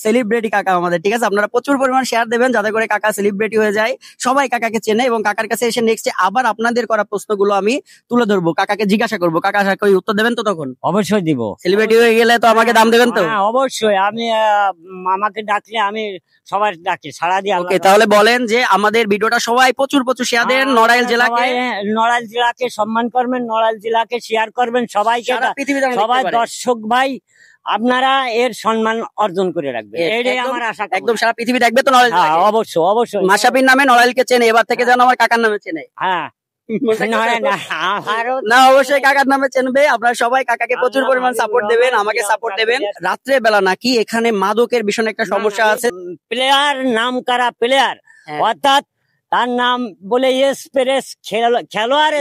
Celebrity কাকা আমাদের, ঠিক আছে? আপনারা প্রচুর পরিমাণ শেয়ার দেবেন যাতে করে কাকা সেলিব্রিটি হয়ে যায়, সবাই কাকাকে চেনে, এবং কাকার কাছে এসে নেক্সট আবার আপনাদের করা প্রশ্নগুলো আমি তুলে ধরবো, কাকাকে জিজ্ঞাসা করবো। কাকা আশা করি উত্তর দেবেন তো তখন? অবশ্যই দিব। সেলিব্রিটি হয়ে গেলে তো আমাকে দাম দেবেন তো? অবশ্যই, আমি আমাকে ডাকলে আমি সবাই ডাকি, সারা দিয়ে। ওকে, তাহলে বলেন যে আমাদের ভিডিওটা সবাই প্রচুর সবাই দেন, নড়াইল জেলাকে সম্মান করবেন, নড়াইল জেলাকে শেয়ার করবেন, সবাইকে, সবাই দর্শক ভাই আপনারা এর সম্মান অর্জন করে রাখবেন, এটাই আমার আশা। একদম সারা পৃথিবী দেখবে তো নড়াইল। অবশ্যই অবশ্যই, মাশরাফির নামে নড়াইলকে চেনে, এবার থেকে যেন আমার কাকার নামে চেনে। হ্যাঁ না, অবশ্যই কাকার নামে চেনবে। আপনারা সবাই কাকাকে প্রচুর পরিমাণ সাপোর্ট দেবেন, আমাকে সাপোর্ট দেবেন। রাত্রে বেলা নাকি এখানে মাদকের ভীষণ একটা সমস্যা আছে। প্লেয়ার নাম কারা প্লেয়ার, অর্থাৎ তার নাম বলে এক্সপ্রেস খেলোয়াড়,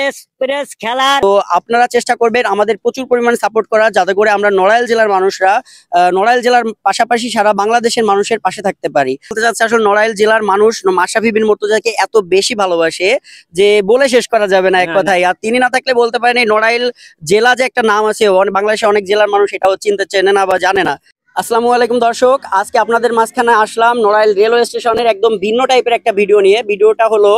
এক্সপ্রেস খেলার। তো আপনারা চেষ্টা করবেন আমাদের প্রচুর পরিমাণে সাপোর্ট করার, যাতে করে আমরা নড়াইল জেলার মানুষরা নড়াইল জেলার পাশাপাশি সারা বাংলাদেশের মানুষের পাশে থাকতে পারি। বলতে চাচ্ছি আসলে নড়াইল জেলার মানুষ মাশরাফি বিন মুর্তজাকে এত বেশি ভালোবাসে যে বলে শেষ করা যাবে না এক কথায়। আর তিনি না থাকলে বলতে পারেন এই নড়াইল জেলা যে একটা নাম আছে, বাংলাদেশে অনেক জেলার মানুষ এটাও চিনতে চেনে না বা জানে না। আসসালামু আলাইকুম দর্শক, আজকে আপনাদের মাঝখানে আসলাম নড়াইল রেলওয়ে স্টেশনের একদম ভিন্ন টাইপের একটা ভিডিও নিয়ে। ভিডিওটা হলো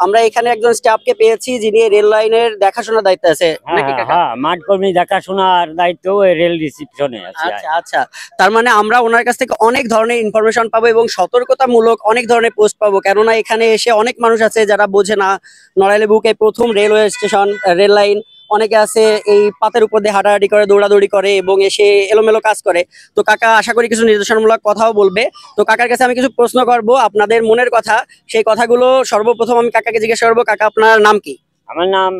আমরা এখানে একজন স্টাফকে পেয়েছি যিনি রেল লাইনের দেখাশোনার দায়িত্বে আছে, নাকি কাকা? মাঠ কর্মী দেখাশোনার দায়িত্ব রেল রিসিপশনে আছে। আচ্ছা আচ্ছা, তার মানে আমরা ওনার কাছ থেকে অনেক ধরনের ইনফরমেশন পাবো এবং সতর্কতামূলক অনেক ধরনের পোস্ট পাবো, কেননা এখানে এসে অনেক মানুষ আছে যারা বোঝে না নড়াইলের বুকে প্রথম রেলওয়ে স্টেশন, রেল লাইন। অনেকে আছে এই পাতের উপর দিয়ে হাঁটাহাঁটি করে, দৌড়াদৌড়ি করে এবং এসে এলোমেলো কাজ করে। তো কাকা আশা করি কিছু নির্দেশনামূলক কথাও বলবে। তো কাকার কাছে আমি কিছু প্রশ্ন করব, আপনাদের মনের কথা, সেই কথাগুলো সর্বপ্রথম আমি কাকাকে জিজ্ঞাসা করবো। কাকা, আপনার নাম কি? আমার নাম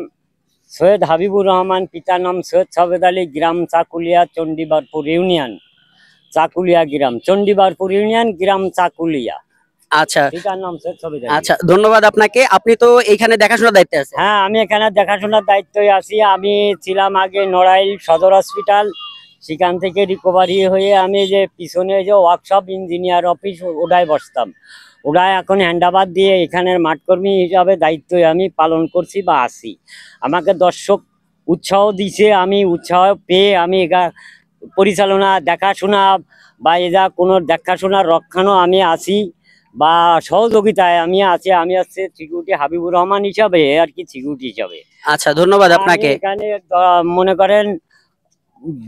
সৈয়দ হাবিবুর রহমান, পিতার নাম সৈয়দ সাবেদ আলী, গ্রাম চাকুলিয়া, চণ্ডীবারপুর ইউনিয়ন। চাকুলিয়া গ্রাম, চণ্ডীবারপুর ইউনিয়ন, গ্রাম চাকুলিয়া। আচ্ছা আচ্ছা, ধন্যবাদ আপনাকে। আপনি তো এখানে দেখাশোনার দায়িত্বে আছেন? হ্যাঁ, আমি এখানে দেখাশোনার দায়িত্বে আছি। আমি ছিলাম আগে নড়াইল সদর হসপিটাল, সেখান থেকে রিকভারি হয়ে আমি যে পিছনে যে ওয়ার্কশপ ইঞ্জিনিয়ার অফিস ওটায় বসতাম, ওটায় এখন হ্যান্ডাবাদ দিয়ে এখানের মাঠকর্মী হিসাবে দায়িত্ব আমি পালন করছি বা আছি। আমাকে দর্শক উৎসাহ দিছে, আমি উৎসাহ পেয়ে আমি এটা পরিচালনা, দেখাশোনা বা এরা কোনো দেখাশোনার রক্ষণও আমি আছি বা সহযোগিতায় আমি আছি। আমি হচ্ছে সিকিউরিটি হাবিবুর রহমান হিসাবে আর কি, সিকিউরিটি হিসাবে। আচ্ছা, ধন্যবাদ আপনাকে। এখানে মনে করেন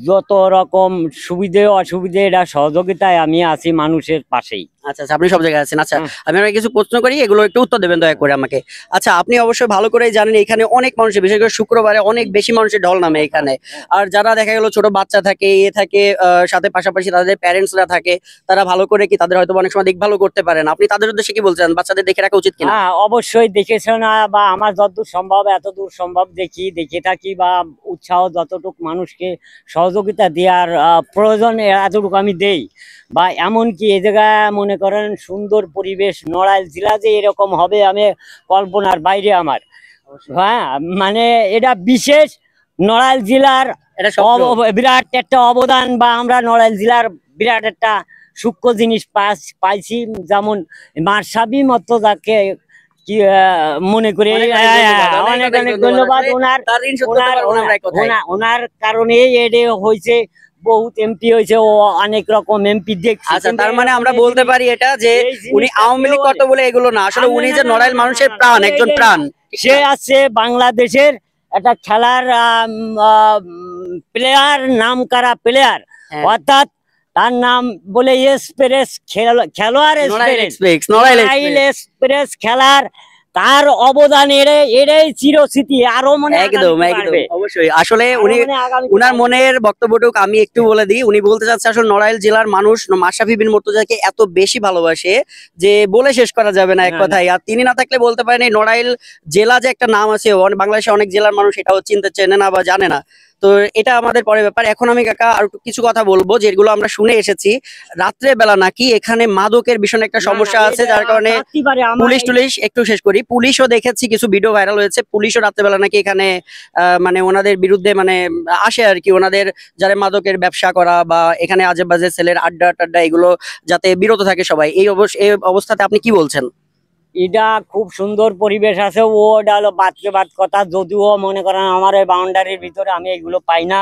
যত রকম সুবিধে অসুবিধে এটা সহযোগিতায় আমি আছি মানুষের পাশেই। আচ্ছা, আপনি সব জায়গায় আছেন। আচ্ছা, আমি কিছু প্রশ্ন করি, এগুলো একটু উত্তর দেবেন দয়া করে আমাকে। আচ্ছা, আপনি অবশ্যই ভালো করেই জানেন এখানে অনেক মানুষের, বিশেষ করে শুক্রবারে অনেক বেশি মানুষের ঢল নামে এখানে। আর যারা দেখা গেল ছোট বাচ্চা থাকে, থাকে সাথে পাশাপাশি তাদের প্যারেন্টসরা থাকে, তারা ভালো করে কি তাদের হয়তো অনেক সময় দেখভালও করতে পারেন। আপনি তাদের উদ্দেশ্যে কি বলছেন, বাচ্চাদের দেখে রাখা উচিত কিনা? হ্যাঁ, অবশ্যই দেখেছে না, বা আমার যতদূর সম্ভব এতদূর সম্ভব দেখে থাকি, বা উৎসাহ যতটুকু মানুষকে সহযোগিতা দেওয়ার প্রয়োজন এতটুকু আমি দেই। বা এমনকি এই জায়গায় মনে করেন সুন্দর পরিবেশ, নড়াইল জেলা যে এরকম হবে আমি কল্পনার বাইরে আমার। হ্যাঁ, মানে এটা বিশেষ নড়াইল জেলার বিরাট একটা অবদান, বা আমরা নড়াইল জেলার বিরাট একটা সূক্ষ্ম জিনিস পাইছি, যেমন মাশরাফি মতো যাকে কি মনে করে অনেক অনেক ধন্যবাদ। ওনার কারণে এটা হয়েছে, বহুত এমপি হয়েছে, ও অনেক রকম এমপি দেখছে। আচ্ছা, তার মানে আমরা বলতে পারি এটা যে উনি আওয়ামী লীগ করতো বলে এগুলো না, আসলে উনি যে নড়াইল মানুষের প্রাণ, একজন প্রাণ। সে আছে বাংলাদেশের একটা খেলার প্লেয়ার নাম কারা প্লেয়ার, অর্থাৎ তার নাম বলে এক্সপ্রেস খেলোয়াড়, এক্সপ্রেস খেলার, তার অবদান এটাই চিরস্মৃতি। আরো মনে একদম একদম অবশ্যই। আসলে উনি উনার মনের বক্তব্যটুকু আমি একটু বলে দিই। উনি বলতে চাচ্ছে আসলে নড়াইল জেলার মানুষ মাশরাফি বিন মুর্তজাকে এত বেশি ভালোবাসে যে বলে শেষ করা যাবে না এক কথায়। আর তিনি না থাকলে বলতে পারেন এই নড়াইল জেলা যে একটা নাম আছে, বাংলাদেশে অনেক জেলার মানুষ এটাও চিনতে চেনে না বা জানে না। তো এটা আমাদের পরের ব্যাপার। এখন আমি কাকা আর কিছু কথা বলবো যেগুলো আমরা শুনে এসেছি। রাত্রে বেলা নাকি এখানে মাদকের ভীষণ একটা সমস্যা আছে, যার কারণে পুলিশ একটু শেষ করি, পুলিশও দেখেছি কিছু ভিডিও ভাইরাল হয়েছে, পুলিশও রাত্রেবেলা নাকি এখানে মানে ওনাদের বিরুদ্ধে মানে আসে আর কি, ওনাদের যারা মাদকের ব্যবসা করা বা এখানে আজে বাজে ছেলের আড্ডা টাড্ডা এগুলো যাতে বিরত থাকে সবাই। এই অবস্থাতে আপনি কি বলছেন? এটা খুব সুন্দর পরিবেশ আছে, ওটা হলো বাদ কথা। যদিও মনে করেন আমার এই বাউন্ডারির ভিতরে আমি এগুলো পাই না।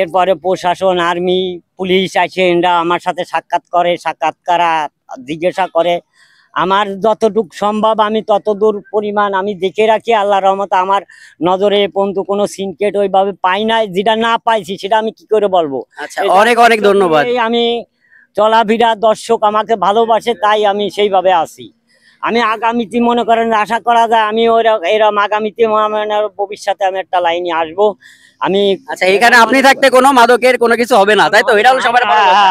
এরপরে প্রশাসন, আর্মি, পুলিশ আসে, এরা আমার সাথে সাক্ষাৎ করে, সাক্ষাৎকারা জিজ্ঞাসা করে। আমার যতটুক সম্ভব আমি ততদূর পরিমাণ আমি দেখে রাখি। আল্লাহ রহমতে আমার নজরে এ পর্যন্ত কোনো সিনকেট ওইভাবে পাই নাই। যেটা না পাইছি সেটা আমি কি করে বলবো। আচ্ছা, অনেক অনেক ধন্যবাদ। এই আমি চলাফেরা, দর্শক আমাকে ভালোবাসে, তাই আমি সেইভাবে আছি। আমি আগামীতে মনে করেন আশা করা যায় আমি এরকম আগামীতে ভবিষ্যতে আমি একটা লাইনে আসবো। আমি আচ্ছা, এখানে আপনি থাকতে কোনো মাদকের কোনো কিছু হবে না, তাই তো? এটা হলো সবার বড় কথা।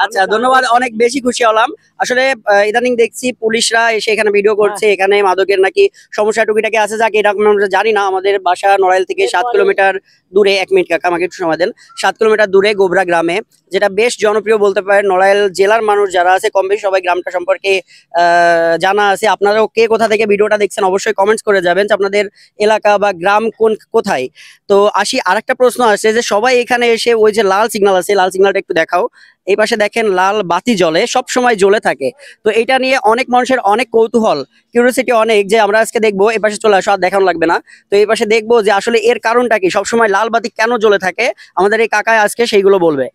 আচ্ছা, ধন্যবাদ, অনেক বেশি খুশি হলাম আসলে। ইদানিং দেখছি পুলিশরা এসে এখানে ভিডিও করছে, এখানে মাদকের নাকি সমস্যা টুকিটাকি আছে, যাকে এরকম আমরা জানি না। আমাদের বাসা নড়াইল থেকে 7 কিলোমিটার দূরে, 1 মিনিট কাকা আমাকে একটু সময় দেন, 7 কিলোমিটার দূরে গোবরা গ্রামে, যেটা বেশ জনপ্রিয় বলতে পারেন। নড়াইল জেলার মানুষ যারা আছে কম বেশি সবাই গ্রামটা সম্পর্কে জানা আছে। আপনারাও কে কোথা থেকে ভিডিওটা দেখছেন অবশ্যই কমেন্টস করে যাবেন যে আপনাদের এলাকা বা গ্রাম কোথায়। তো আসি আরেকটা প্রশ্ন আসছে যে সবাই এখানে এসে ওই যে লাল সিগন্যাল আছে, লাল সিগন্যালটা একটু দেখাও। এই পাশে দেখেন লাল বাতি জ্বলে, সব সময় জ্বলে থাকে। তো এটা নিয়ে অনেক মানুষের অনেক কৌতূহল, কিউরিওসিটি অনেক, যে আমরা আজকে দেখবো। এই পাশে চলে আসো, আর দেখানো লাগবে না। তো এই পাশে দেখবো যে আসলে এর কারণটা কি, সবসময় লাল বাতি কেন জ্বলে থাকে। আমাদের এই কাকায় আজকে সেইগুলো বলবে।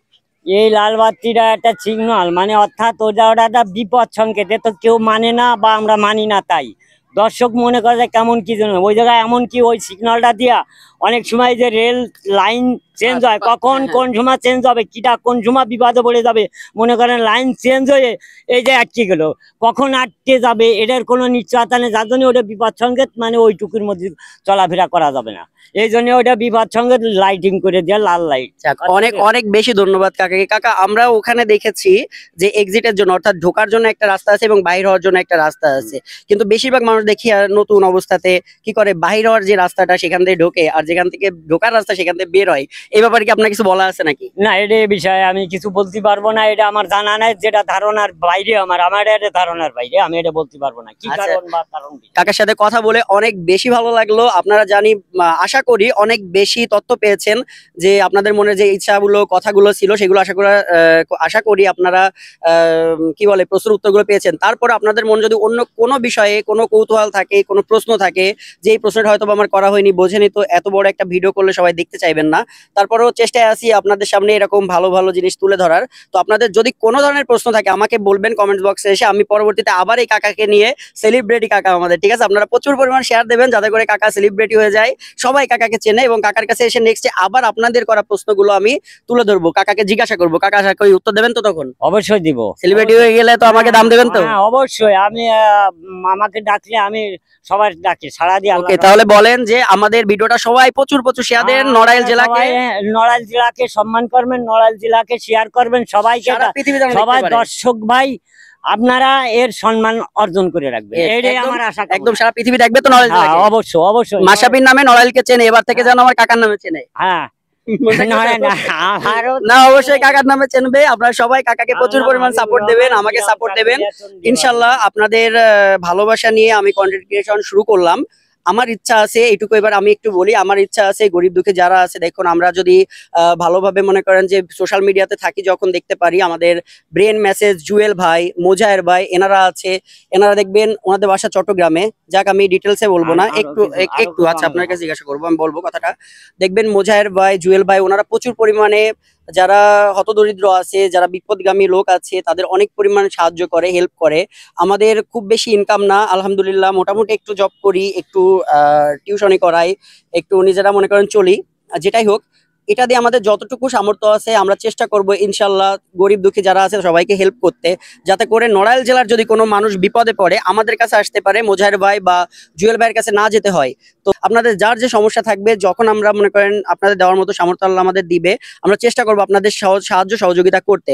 এই লাল বাতিটা একটা সিগন্যাল, মানে অর্থাৎ ওটা একটা বিপদ সংকেত। তো কেউ মানে না বা আমরা মানি না, তাই দর্শক মনে করে যে কেমন কি জন্য ওই জায়গায় এমন কি ওই সিগন্যালটা দিয়া অনেক সময় যে রেল লাইন চেঞ্জ হয়, কখন কোন সময় চেঞ্জ হবে, কিটা কোন সময় বিপদে পড়ে যাবে। মনে করেন লাইন চেঞ্জ হয়ে এই যে আটকে গেল, কখন আটকে যাবে এটার কোনো নিশ্চয়তা নেই। যার জন্য ওটা বিপদ সংকেত, মানে ওইটুকুর মধ্যে চলাফেরা করা যাবে না। এই জন্য ওইটা বিপদ সংকেত লাইটিং করে দেওয়া, লাল লাইট। অনেক অনেক বেশি ধন্যবাদ কাকাকে। কাকা, আমরা ওখানে দেখেছি যে এক্সিটের জন্য অর্থাৎ ঢোকার জন্য একটা রাস্তা আছে এবং বাইরে হওয়ার জন্য একটা রাস্তা আছে, কিন্তু বেশিরভাগ মানুষ দেখি আর নতুন অবস্থাতে কি করে, বাইরে হওয়ার যে রাস্তাটা সেখান থেকে ঢোকে, আর যেখান থেকে ঢোকার রাস্তা সেখান থেকে বের হয়। এই ব্যাপারে কি আপনার কিছু বলা আছে নাকি? না, এটা বিষয়ে আমি কিছু বলতে পারবো না, এটা আমার জানা নাই। যেটা ধারণার বাইরে, আমার এটা ধারণার বাইরে, আমি এটা বলতে পারবো না কি কারণ বা কারণ। কাকার সাথে কথা বলে অনেক বেশি ভালো লাগলো। আপনারা জানি, আশা করি অনেক বেশি তথ্য পেয়েছেন, যে আপনাদের মনে যে ইচ্ছাগুলো কথাগুলো ছিল সেগুলো আশা করি আপনারা কি বলে প্রশ্নের উত্তরগুলো পেয়েছেন। তারপর আপনাদের মনে যদি অন্য কোনো বিষয়ে কোনো কৌতূহল থাকে, কোনো প্রশ্ন থাকে, যে এই প্রশ্নটা হয়তো আমার করা হয়নি, বোঝেনি, তো এত বড় একটা ভিডিও করলে সবাই দেখতে চাইবেন না। তারপরেও চেষ্টায় আছি আপনাদের সামনে এরকম ভালো ভালো জিনিস তুলে ধরার। তো আপনাদের যদি কোনো ধরনের প্রশ্ন থাকে আমাকে বলবেন কমেন্ট বক্সে এসে, আমি পরবর্তীতে আবার এই কাকাকে নিয়ে, সেলিব্রিটি কাকা আমাদের, ঠিক আছে? আপনারা প্রচুর পরিমাণ শেয়ার দেবেন যাতে করে কাকা সেলিব্রিটি হয়ে যায়, সবাই কাকাকে চেনে, এবং কাকার কাছে এসে নেক্সটে আবার আপনাদের করা প্রশ্নগুলো আমি তুলে ধরবো, কাকাকে জিজ্ঞাসা করবো। কাকা আশা করি উত্তর দেবেন তো তখন? অবশ্যই দিব। সেলিব্রিটি হয়ে গেলে তো আমাকে দাম দেবেন তো? হ্যাঁ, অবশ্যই। আমি আমাকে ডাকলে আমি সবার ডাকি, সাড়া দিয়ে। ওকে, তাহলে বলেন যে আমাদের ভিডিওটা সবাই প্রচুর প্রচুর শেয়ার দেন, নড়াইল জেলাকে, নড়াইল জেলাকে সম্মান করবেন, নড়াইল জেলাকে শেয়ার করবেন, সবাইকে, সারা পৃথিবী যেন দেখতে সবাই পারে। দর্শক ভাই আপনারা এর সম্মান অর্জন করে রাখবেন, এটাই আমার আশা। একদম সারা পৃথিবী দেখবে তো নড়াইল জেলাকে। অবশ্যই অবশ্যই। মাশরাফির নামে নড়াইলকে চেনে, এবার থেকে যেন আমার কাকার নামে চেনে। হ্যাঁ, না, অবশ্যই কাকার নামে চেনবে। আপনারা সবাই কাকাকে প্রচুর পরিমাণ সাপোর্ট দেবেন, আমাকে সাপোর্ট দেবেন ইনশাল্লাহ। আপনাদের ভালোবাসা নিয়ে আমি কন্টেন্ট ক্রিয়েশন শুরু করলাম। আমার ইচ্ছা আছে, এইটুকু এবার আমি একটু বলি, আমার ইচ্ছা আছে গরিব দুঃখী যারা আছে, দেখুন আমরা যদি ভালোভাবে মনে করেন যে সোশ্যাল মিডিয়াতে থাকি, যখন দেখতে পারি আমাদের ব্রেন মেসেজ, জুয়েল ভাই, মোজাহের ভাই, এনারা আছে, এনারা দেখবেন ওনাদের বাসা চট্টগ্রামে। যাক, আমি ডিটেলসে বলবো না, একটু আচ্ছা আপনার কাছে জিজ্ঞাসা করবো, আমি বলবো কথাটা। দেখবেন মোজাহের ভাই, জুয়েল ভাই, ওনারা প্রচুর পরিমাণে যারা হতদরিদ্র আছে, যারা বিপদগামী লোক আছে, তাদের অনেক পরিমাণ সাহায্য করে, হেল্প করে। আমাদের খুব বেশি ইনকাম না, আলহামদুলিল্লাহ, মোটামুটি একটু জব করি, একটু টিউশনি করাই, একটু নিজেরা মনে করেন চলি। যেটাই হোক, এটা দিয়ে আমাদের যতটুকু সামর্থ্য আছে আমরা চেষ্টা করব ইনশাল্লাহ গরিব দুঃখী যারা আছে সবাইকে হেল্প করতে, যাতে করে নড়াইল জেলার যদি কোনো মানুষ বিপদে পড়ে আমাদের কাছে আসতে পারে, মোজাহের ভাই বা জুয়েল ভাইয়ের কাছে না যেতে হয়। তো আপনাদের যার যে সমস্যা থাকবে, যখন আমরা মনে করেন আপনাদের দেওয়ার মতো সামর্থ্য আল্লাহ আমাদের দিবে, আমরা চেষ্টা করবো আপনাদের সাহায্য সহযোগিতা করতে।